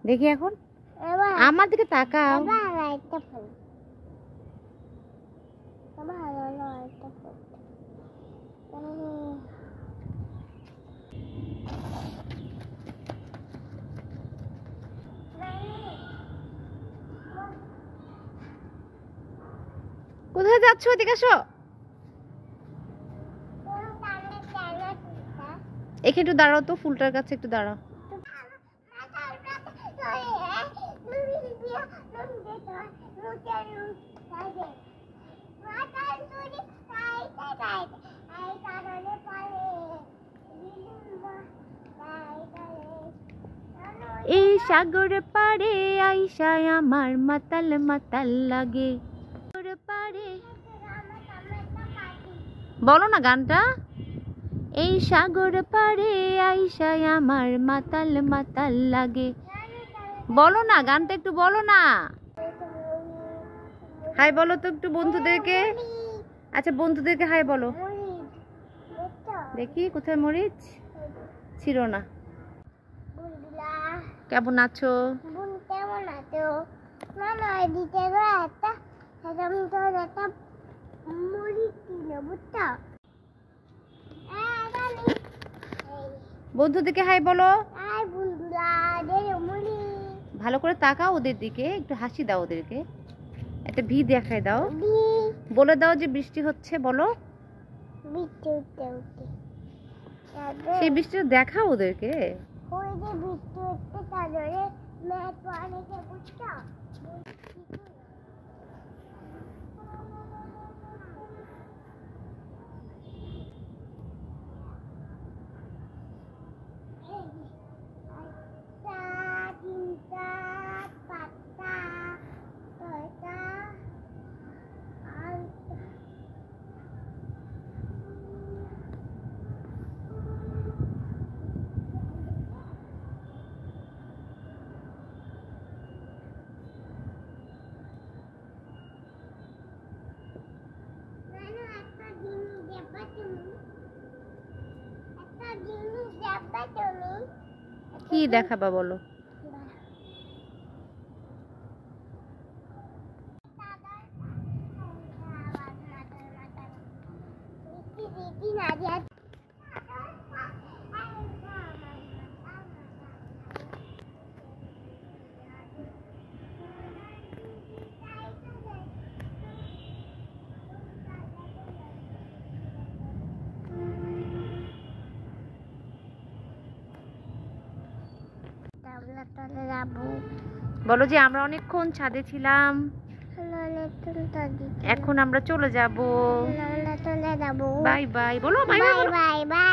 দেখি এখন আমার দিকে তাকাও। কোথায় যাচ্ছ? এদিকে আসো। এখানে একটু দাঁড়াও তো, ফুলটার কাছে একটু দাঁড়াও। এই সাগর পাড়ে আইসায় আমার মাতাল মাতাল লাগে। পাড়ে বলো না গানটা। এই সাগর পাড়ে আইসায় আমার মাতাল মাতাল লাগে। বলো না গানটা, একটু বলো না। হাই বলো তো একটু বন্ধুদেরকে। আচ্ছা বন্ধুদেরকে হাই বলো। দেখি কোথায় মরিচ ছিল না। কেমন আছো? বন্ধুদেরকে হাই বলো। ভালো করে তাকাও ওদের দিকে, একটু হাসি দাও ওদেরকে, একটা ভি দেখাই দাও, বলে দাও যে বৃষ্টি হচ্ছে। বলো সেই বৃষ্টিটা দেখাও ওদেরকে। কি দেখাবা বলো। বলো যে আমরা অনেকক্ষণ ছাদে ছিলাম, এখন আমরা চলে যাব। বাই বাই বলো। Bye bye.